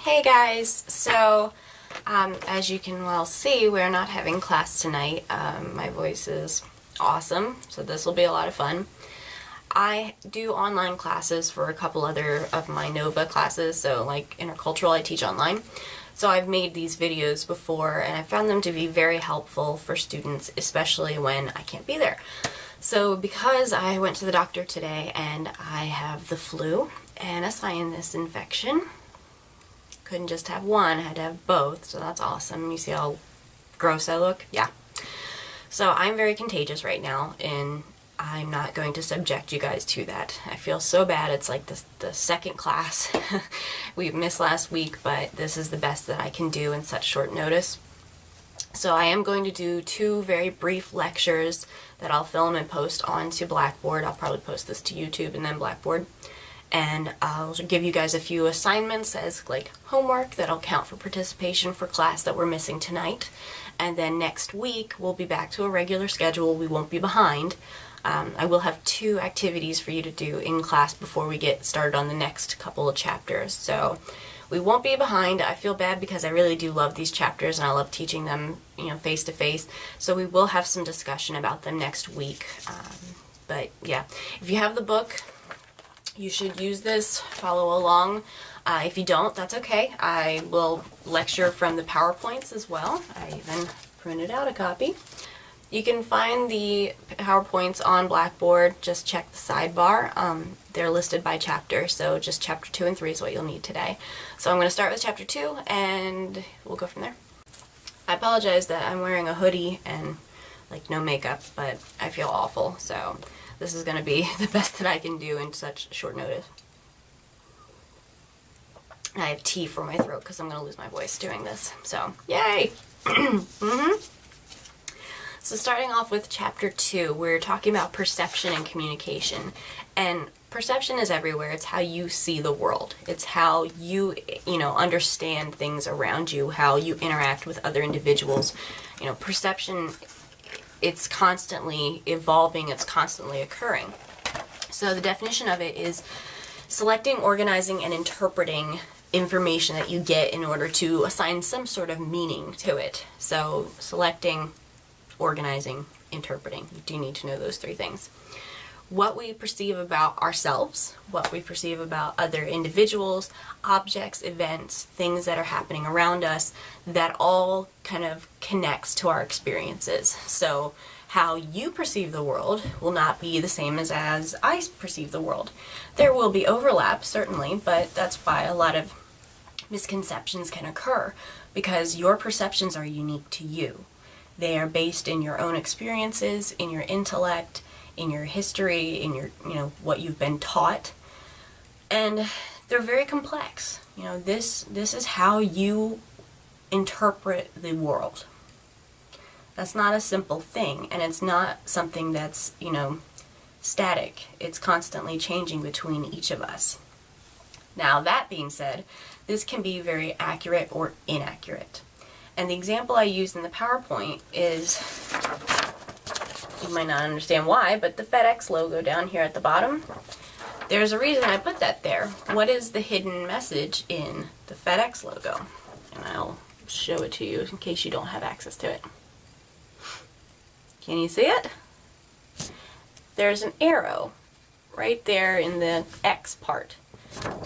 Hey guys, so as you can well see, we're not having class tonight. My voice is awesome, so this will be a lot of fun. I do online classes for a couple other of my NOVA classes, so like intercultural I teach online. So I've made these videos before and I found them to be very helpful for students, especially when I can't be there. So because I went to the doctor today and I have the flu and a sinus infection, couldn't just have one, I had to have both, so that's awesome. You see how gross I look? Yeah. So I'm very contagious right now, and I'm not going to subject you guys to that. I feel so bad. It's like the second class. We missed last week, but this is the best that I can do in such short notice. So I am going to do 2 very brief lectures that I'll film and post onto Blackboard. I'll probably post this to YouTube and then Blackboard. And I'll give you guys a few assignments as like homework that'll count for participation for class that we're missing tonight. And then next week we'll be back to a regular schedule. We won't be behind. I will have 2 activities for you to do in class before we get started on the next couple of chapters. So we won't be behind. I feel bad because I really do love these chapters and I love teaching them, face to face. So we will have some discussion about them next week. But yeah, if you have the book, you should use this, follow along. If you don't, that's okay. I will lecture from the PowerPoints as well. I even printed out a copy. You can find the PowerPoints on Blackboard. Just check the sidebar. They're listed by chapter, so just chapter 2 and 3 is what you'll need today. So I'm going to start with chapter 2 and we'll go from there. I apologize that I'm wearing a hoodie and like no makeup, but I feel awful, so this is going to be the best that I can do in such short notice. I have tea for my throat because I'm going to lose my voice doing this. So, yay! So starting off with chapter 2, we're talking about perception and communication. And perception is everywhere. It's how you see the world. It's how you, understand things around you, how you interact with other individuals. Perception, it's constantly evolving, it's constantly occurring. So the definition of it is selecting, organizing, and interpreting information that you get in order to assign some sort of meaning to it. So selecting, organizing, interpreting. You do need to know those 3 things. What we perceive about ourselves, what we perceive about other individuals, objects, events, things that are happening around us, that all kind of connects to our experiences. So how you perceive the world will not be the same as I perceive the world. There will be overlap, certainly, but that's why a lot of misconceptions can occur, because your perceptions are unique to you. They are based in your own experiences, in your intellect, in your history, in your, what you've been taught. And they're very complex. This is how you interpret the world. That's not a simple thing, and it's not something that's, static. It's constantly changing between each of us. Now, that being said, this can be very accurate or inaccurate. And the example I used in the PowerPoint is, you might not understand why, but the FedEx logo down here at the bottom, there's a reason I put that there. What is the hidden message in the FedEx logo? And I'll show it to you in case you don't have access to it. Can you see it? There's an arrow right there in the X part.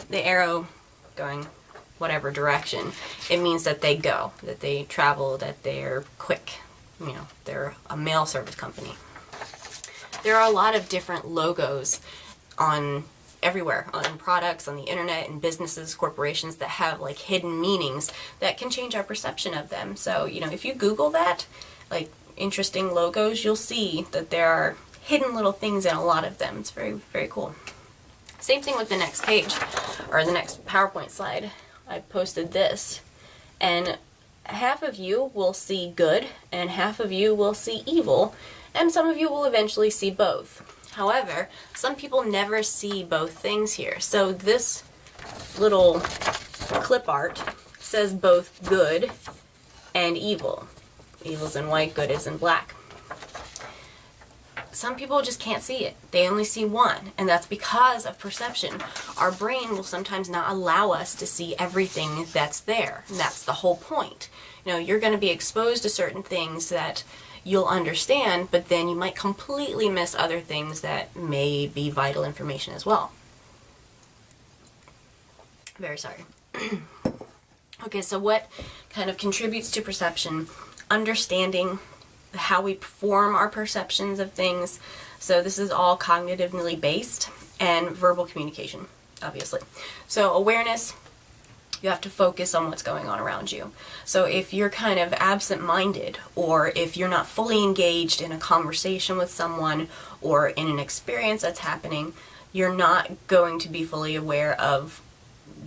The arrow going whatever direction. It means that they go, that they travel, that they're quick. They're a mail service company. There are a lot of different logos on everywhere, on products, on the internet, and businesses, corporations that have like hidden meanings that can change our perception of them. So, if you Google that, like interesting logos, you'll see that there are hidden little things in a lot of them. It's very, very cool. Same thing with the next page, or the next PowerPoint slide. I posted this, and half of you will see good, and half of you will see evil, and some of you will eventually see both. However, some people never see both things here. So this little clip art says both good and evil. Evil's in white, good is in black. Some people just can't see it. They only see one, and that's because of perception. Our brain will sometimes not allow us to see everything that's there, and that's the whole point. You know, you're going to be exposed to certain things that you'll understand, but then you might completely miss other things that may be vital information as well. Very sorry. Okay, so what kind of contributes to perception? Understanding how we form our perceptions of things. So this is all cognitively based, and verbal communication, obviously. So awareness, you have to focus on what's going on around you. So if you're kind of absent-minded, or if you're not fully engaged in a conversation with someone or in an experience that's happening, you're not going to be fully aware of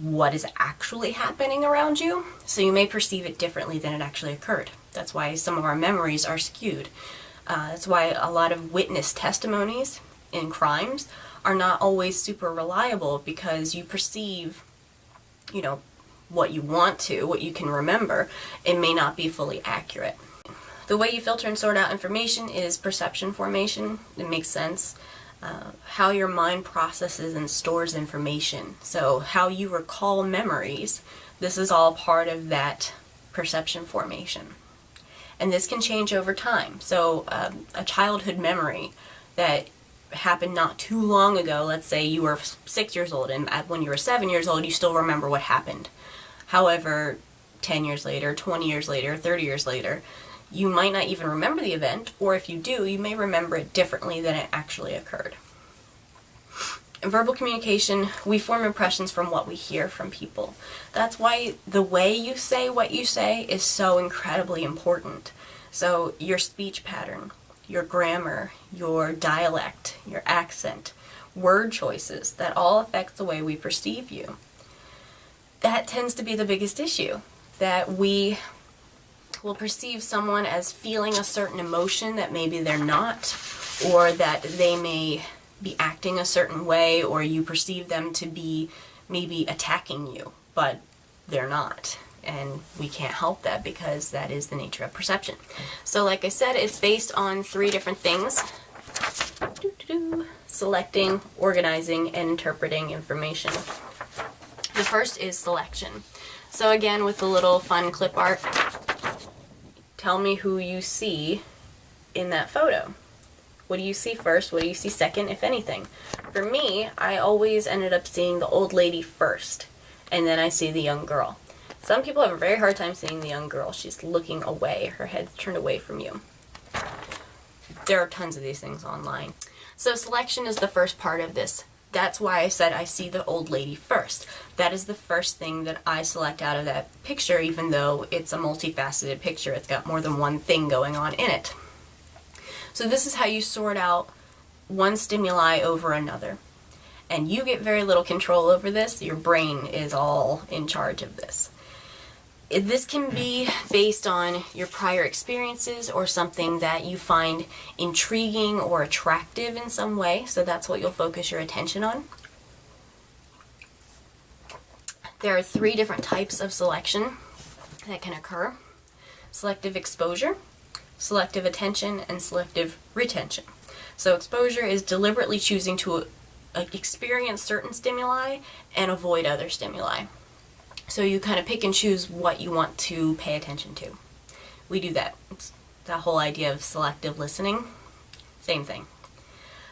what is actually happening around you. So you may perceive it differently than it actually occurred. That's why some of our memories are skewed. That's why a lot of witness testimonies in crimes are not always super reliable, because you perceive, you know, what you want to, what you can remember, it may not be fully accurate. The way you filter and sort out information is perception formation. It makes sense. How your mind processes and stores information. So how you recall memories, this is all part of that perception formation. And this can change over time. So a childhood memory that happened not too long ago, let's say you were 6 years old, and when you were 7 years old, you still remember what happened. However, 10 years later, 20 years later, 30 years later, you might not even remember the event, or if you do, you may remember it differently than it actually occurred. In verbal communication, we form impressions from what we hear from people. That's why the way you say what you say is so incredibly important. So your speech pattern, your grammar, your dialect, your accent, word choices, that all affect the way we perceive you. That tends to be the biggest issue, that we will perceive someone as feeling a certain emotion that maybe they're not, or that they may be acting a certain way, or you perceive them to be maybe attacking you, but they're not. And we can't help that, because that is the nature of perception. So like I said, it's based on 3 different things. Selecting, organizing, and interpreting information. The first is selection. So again, with the little fun clip art, tell me who you see in that photo. What do you see first? What do you see second, if anything? For me, I always ended up seeing the old lady first, and then I see the young girl. Some people have a very hard time seeing the young girl. She's looking away. Her head's turned away from you. There are tons of these things online. So selection is the first part of this. That's why I said I see the old lady first. That is the first thing that I select out of that picture, even though it's a multifaceted picture. It's got more than one thing going on in it. So this is how you sort out one stimuli over another. And you get very little control over this. Your brain is all in charge of this. This can be based on your prior experiences, or something that you find intriguing or attractive in some way. So that's what you'll focus your attention on. There are 3 different types of selection that can occur. Selective exposure, selective attention, and selective retention. So exposure is deliberately choosing to experience certain stimuli and avoid other stimuli. So you kind of pick and choose what you want to pay attention to. We do that. It's that whole idea of selective listening. Same thing.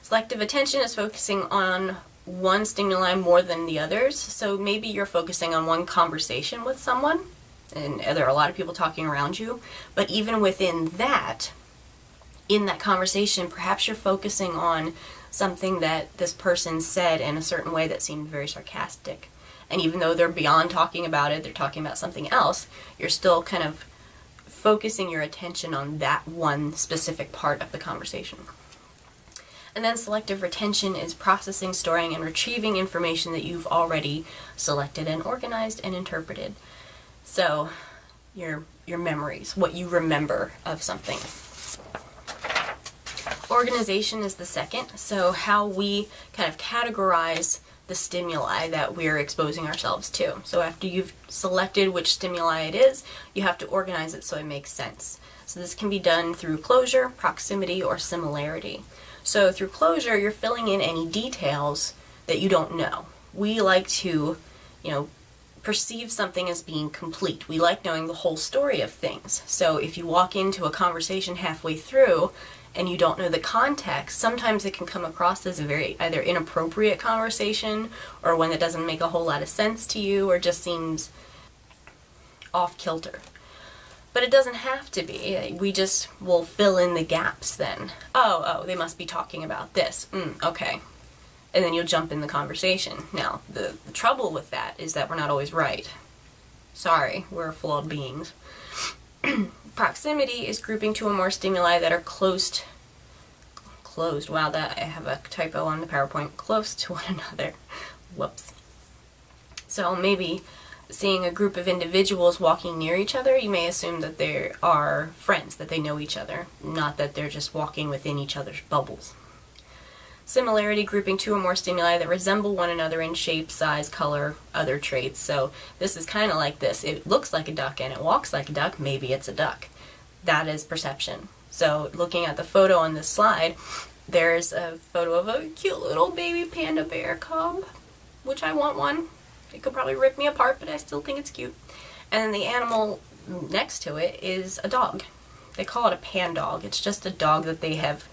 Selective attention is focusing on one stimuli more than the others. So maybe you're focusing on one conversation with someone, and there are a lot of people talking around you, but even within that, in that conversation, perhaps you're focusing on something that this person said in a certain way that seemed very sarcastic. And even though they're beyond talking about it, they're talking about something else, you're still kind of focusing your attention on that one specific part of the conversation. And then selective retention is processing, storing, and retrieving information that you've already selected and organized and interpreted. So your memories, what you remember of something. Organization is the second, so how we kind of categorize the stimuli that we're exposing ourselves to. So after you've selected which stimuli it is, you have to organize it so it makes sense. So this can be done through closure, proximity, or similarity. So through closure, you're filling in any details that you don't know. We like to, perceive something as being complete. We like knowing the whole story of things. So if you walk into a conversation halfway through and you don't know the context, sometimes it can come across as a very either inappropriate conversation or one that doesn't make a whole lot of sense to you or just seems off kilter. But it doesn't have to be. We just will fill in the gaps then. Oh, they must be talking about this. Okay. And then you'll jump in the conversation. Now, the trouble with that is that we're not always right. Sorry, we're flawed beings. Proximity is grouping two or more stimuli that are closed. Wow, that I have a typo on the PowerPoint. Close to one another. Whoops. So maybe seeing a group of individuals walking near each other, you may assume that they are friends, that they know each other, not that they're just walking within each other's bubbles. Similarity, grouping two or more stimuli that resemble one another in shape, size, color, other traits. So this is kind of like this. It looks like a duck and it walks like a duck. Maybe it's a duck. That is perception. So looking at the photo on this slide, there's a photo of a cute little baby panda bear cub, which I want one. It could probably rip me apart, but I still think it's cute. And then the animal next to it is a dog. They call it a pan dog. It's just a dog that they have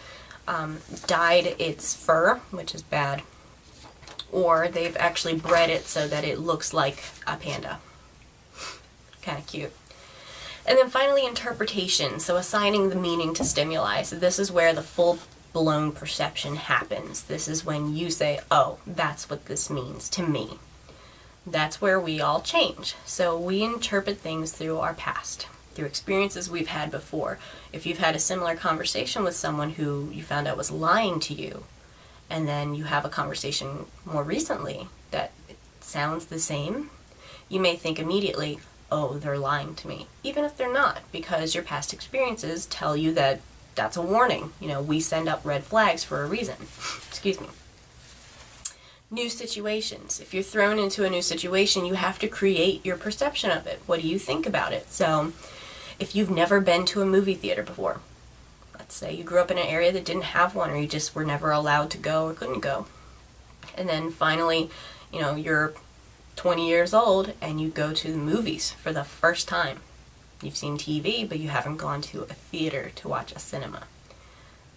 dyed its fur, which is bad, or they've actually bred it so that it looks like a panda. Kind of cute. And then finally, interpretation, so assigning the meaning to stimuli. So this is where the full-blown perception happens. This is when you say, oh, that's what this means to me. That's where we all change. So we interpret things through our past, through experiences we've had before. If you've had a similar conversation with someone who you found out was lying to you, and then you have a conversation more recently that sounds the same, you may think immediately, oh, they're lying to me, even if they're not, because your past experiences tell you that that's a warning. We send up red flags for a reason. Excuse me. New situations. If you're thrown into a new situation, you have to create your perception of it. What do you think about it? So if you've never been to a movie theater before, let's say you grew up in an area that didn't have one, or you just were never allowed to go or couldn't go, and then finally, you're 20 years old and you go to the movies for the first time. You've seen TV, but you haven't gone to a theater to watch a cinema.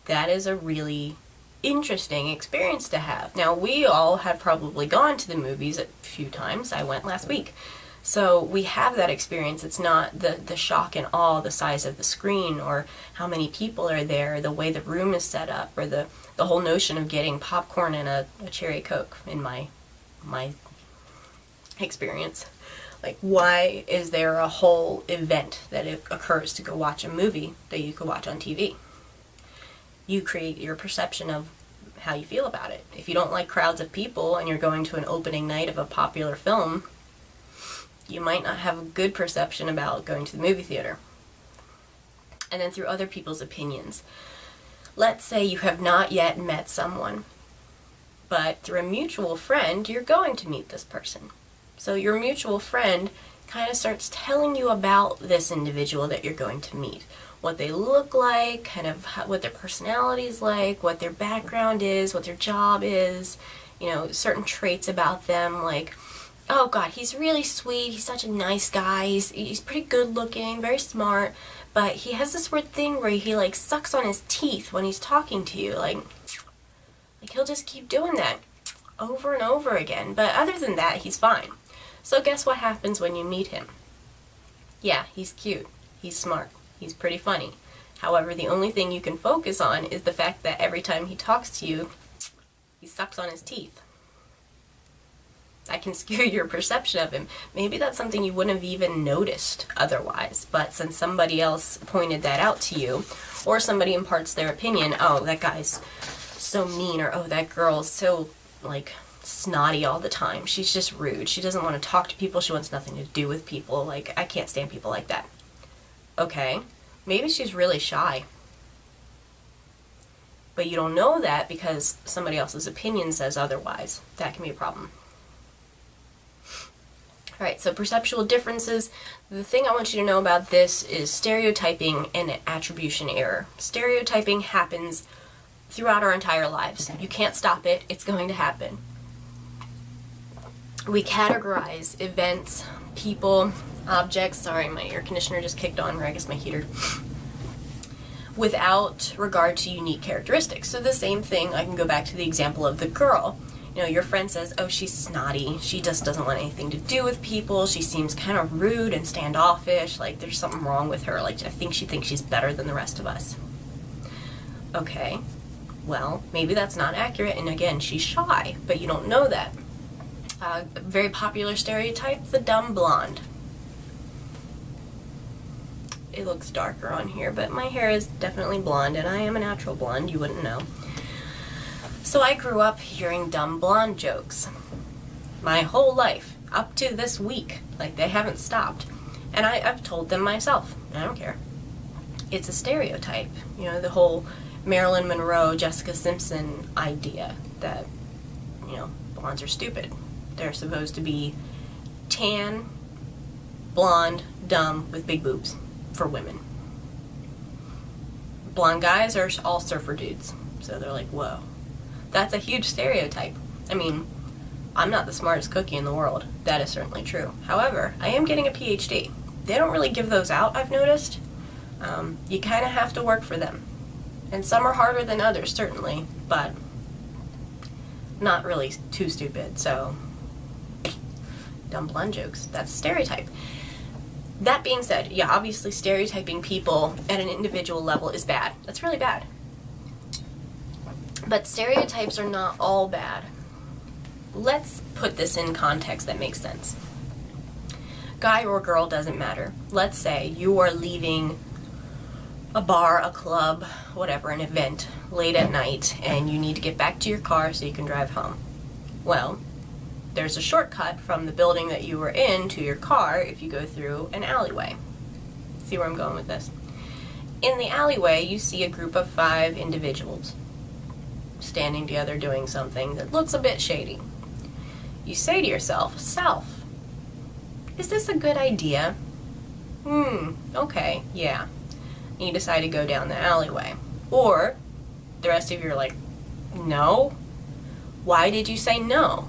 That is a really interesting experience to have. Now, we all have probably gone to the movies a few times. I went last week. So we have that experience. It's not the shock and awe, the size of the screen, or how many people are there, the way the room is set up, or the whole notion of getting popcorn and a cherry Coke in my experience. Like, why is there a whole event that occurs to go watch a movie that you could watch on TV? You create your perception of how you feel about it. If you don't like crowds of people and you're going to an opening night of a popular film, you might not have a good perception about going to the movie theater. And then through other people's opinions. Let's say you have not yet met someone, but through a mutual friend, you're going to meet this person. So your mutual friend kind of starts telling you about this individual that you're going to meet. What they look like, kind of what their personality is like, what their background is, what their job is, certain traits about them, like, oh God, he's really sweet, he's such a nice guy, he's pretty good looking, very smart, but he has this weird thing where he like sucks on his teeth when he's talking to you, like he'll just keep doing that over and over again, but other than that, he's fine. So guess what happens when you meet him? Yeah, he's cute, he's smart, he's pretty funny. However, the only thing you can focus on is the fact that every time he talks to you, he sucks on his teeth. That can skew your perception of him. Maybe that's something you wouldn't have even noticed otherwise, but since somebody else pointed that out to you, or somebody imparts their opinion, oh, that guy's so mean, or oh, that girl's so, snotty all the time. She's just rude. She doesn't want to talk to people. She wants nothing to do with people. I can't stand people like that. Okay, maybe she's really shy. But you don't know that because somebody else's opinion says otherwise. That can be a problem. Alright, so perceptual differences. The thing I want you to know about this is stereotyping and attribution error. Stereotyping happens throughout our entire lives. You can't stop it. It's going to happen. We categorize events, people, objects. Sorry, my air conditioner just kicked on, or I guess my heater. Without regard to unique characteristics. So the same thing, I can go back to the example of the girl. You know, your friend says, oh, she's snotty. She just doesn't want anything to do with people. She seems kind of rude and standoffish. Like, there's something wrong with her. Like, I think she thinks she's better than the rest of us. Okay, well, maybe that's not accurate. And again, she's shy, but you don't know that. A very popular stereotype, the dumb blonde. It looks darker on here, but my hair is definitely blonde, and I am a natural blonde. You wouldn't know. So I grew up hearing dumb blonde jokes my whole life, up to this week. Like, they haven't stopped. And I've told them myself. I don't care. It's a stereotype. You know, the whole Marilyn Monroe, Jessica Simpson idea that, you know, blondes are stupid. They're supposed to be tan, blonde, dumb, with big boobs for women. Blonde guys are all surfer dudes. So they're like, whoa. That's a huge stereotype. I mean, I'm not the smartest cookie in the world. That is certainly true. However, I am getting a PhD. They don't really give those out, I've noticed. You kind of have to work for them. And some are harder than others, certainly, but not really too stupid. So, dumb blonde jokes. That's a stereotype. That being said, yeah, obviously stereotyping people at an individual level is bad. That's really bad. But stereotypes are not all bad. Let's put this in context that makes sense. Guy or girl doesn't matter. Let's say you are leaving a bar, a club, whatever, an event late at night, and you need to get back to your car so you can drive home. Well, there's a shortcut from the building that you were in to your car if you go through an alleyway. See where I'm going with this? In the alleyway, you see a group of 5 individuals standing together doing something that looks a bit shady. You say to yourself, self, is this a good idea? Okay, yeah. And you decide to go down the alleyway. Or the rest of you are like, no? Why did you say no?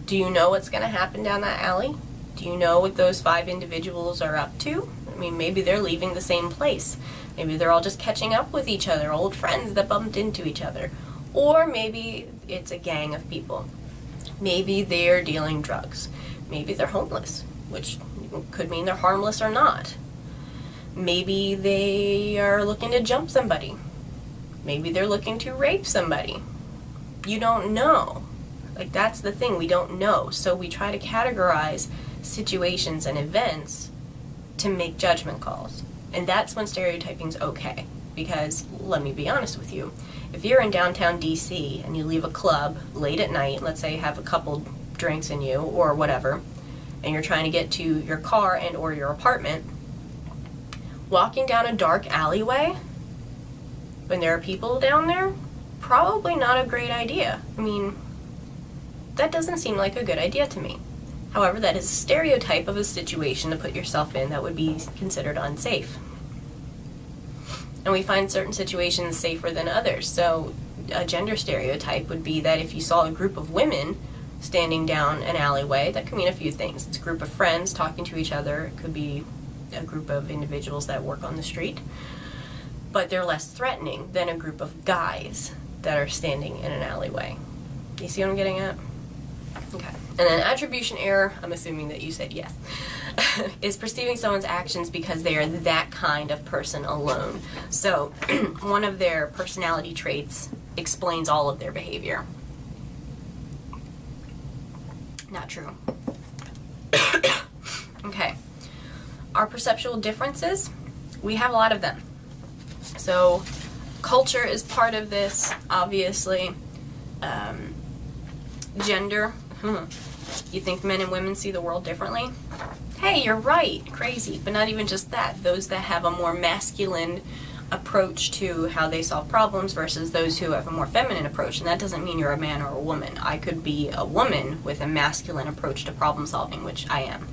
Do you know what's going to happen down that alley? Do you know what those 5 individuals are up to? I mean, maybe they're leaving the same place. Maybe they're all just catching up with each other, old friends that bumped into each other. Or maybe it's a gang of people. Maybe they're dealing drugs. Maybe they're homeless, which could mean they're harmless or not. Maybe they are looking to jump somebody. Maybe they're looking to rape somebody. You don't know. Like, that's the thing, we don't know. So we try to categorize situations and events to make judgment calls. And that's when stereotyping's okay. Because, let me be honest with you, if you're in downtown DC and you leave a club late at night, let's say you have a couple drinks in you or whatever, and you're trying to get to your car and or your apartment, walking down a dark alleyway when there are people down there, probably not a great idea. I mean, that doesn't seem like a good idea to me. However, that is a stereotype of a situation to put yourself in that would be considered unsafe. And we find certain situations safer than others. So a gender stereotype would be that if you saw a group of women standing down an alleyway, that could mean a few things. It's a group of friends talking to each other. It could be a group of individuals that work on the street. But they're less threatening than a group of guys that are standing in an alleyway. You see what I'm getting at? Okay. And then attribution error, I'm assuming that you said yes, is perceiving someone's actions because they are that kind of person alone. So one of their personality traits explains all of their behavior. Not true. Okay. Our perceptual differences, we have a lot of them. So culture is part of this, obviously. Gender. You think men and women see the world differently? Hey, you're right. Crazy. But not even just that. Those that have a more masculine approach to how they solve problems versus those who have a more feminine approach. And that doesn't mean you're a man or a woman. I could be a woman with a masculine approach to problem solving, which I am.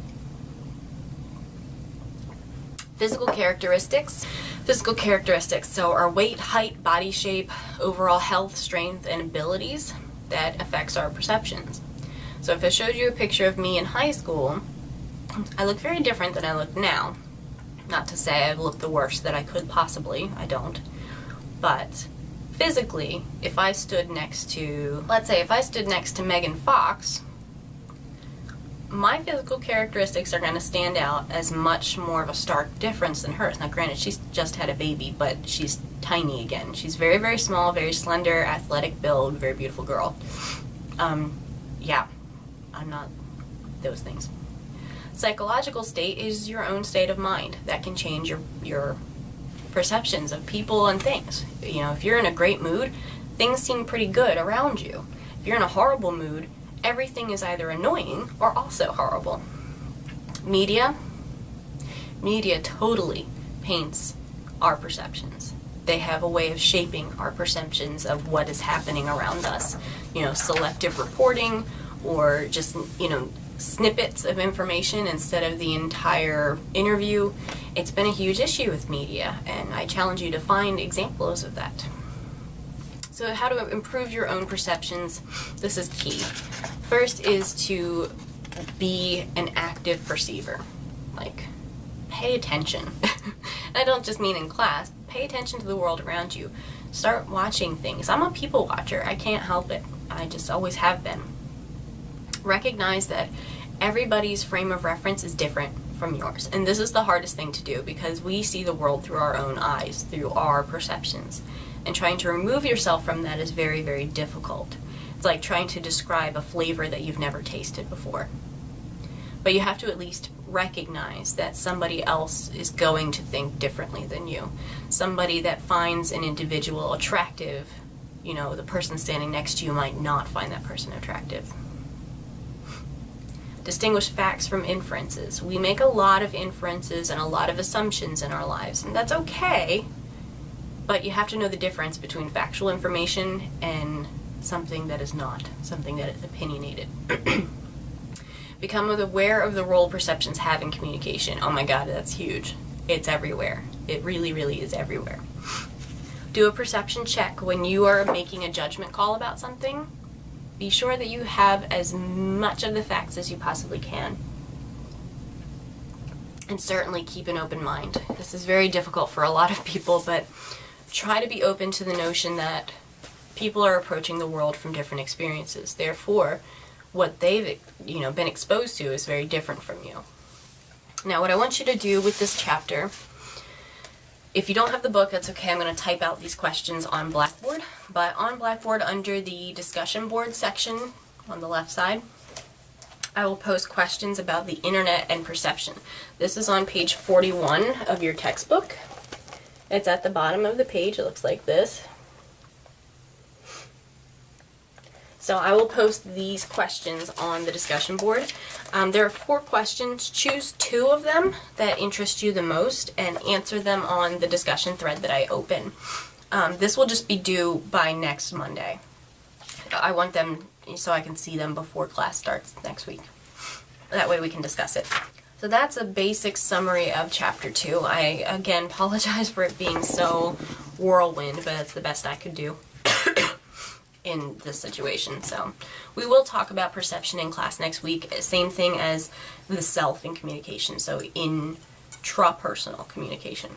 Physical characteristics. Physical characteristics, so our weight, height, body shape, overall health, strength, and abilities, that affects our perceptions. So if I showed you a picture of me in high school, I look very different than I look now. Not to say I look the worst that I could possibly, I don't. But physically, if I stood next to, let's say if I stood next to Megan Fox, my physical characteristics are going to stand out as much more of a stark difference than hers. Now granted, she's just had a baby, but she's tiny again. She's very, very small, very slender, athletic build, very beautiful girl. Yeah, I'm not those things. Psychological state is your own state of mind. That can change your perceptions of people and things. You know, if you're in a great mood, things seem pretty good around you. If you're in a horrible mood, everything is either annoying or also horrible. Media totally paints our perceptions. They have a way of shaping our perceptions of what is happening around us. You know, selective reporting, or just, you know, snippets of information instead of the entire interview. It's been a huge issue with media, and I challenge you to find examples of that. So how to improve your own perceptions, this is key. First is to be an active perceiver. Like, pay attention. I don't just mean in class. Pay attention to the world around you. Start watching things. I'm a people watcher. I can't help it. I just always have been. Recognize that everybody's frame of reference is different from yours. And this is the hardest thing to do, because we see the world through our own eyes, through our perceptions. And trying to remove yourself from that is very, very difficult. It's like trying to describe a flavor that you've never tasted before. But you have to at least recognize that somebody else is going to think differently than you. Somebody that finds an individual attractive, you know, the person standing next to you might not find that person attractive. Distinguish facts from inferences. We make a lot of inferences and a lot of assumptions in our lives, and that's okay, but you have to know the difference between factual information and something that is not, something that is opinionated. Become aware of the role perceptions have in communication. Oh my god, that's huge. It's everywhere. It really, really is everywhere. Do a perception check when you are making a judgment call about something. Be sure that you have as much of the facts as you possibly can. And certainly keep an open mind. This is very difficult for a lot of people, but try to be open to the notion that people are approaching the world from different experiences. Therefore, what they've, you know, been exposed to is very different from you. Now, what I want you to do with this chapter, if you don't have the book, that's okay. I'm going to type out these questions on Blackboard. But on Blackboard, under the discussion board section on the left side, I will post questions about the internet and perception. This is on page 41 of your textbook. It's at the bottom of the page. It looks like this. So I will post these questions on the discussion board. There are 4 questions. Choose 2 of them that interest you the most and answer them on the discussion thread that I open. This will just be due by next Monday. I want them so I can see them before class starts next week. That way we can discuss it. So that's a basic summary of Chapter 2. I, again, apologize for it being so whirlwind, but it's the best I could do in this situation. So we will talk about perception in class next week. Same thing as the self in communication, so intrapersonal communication.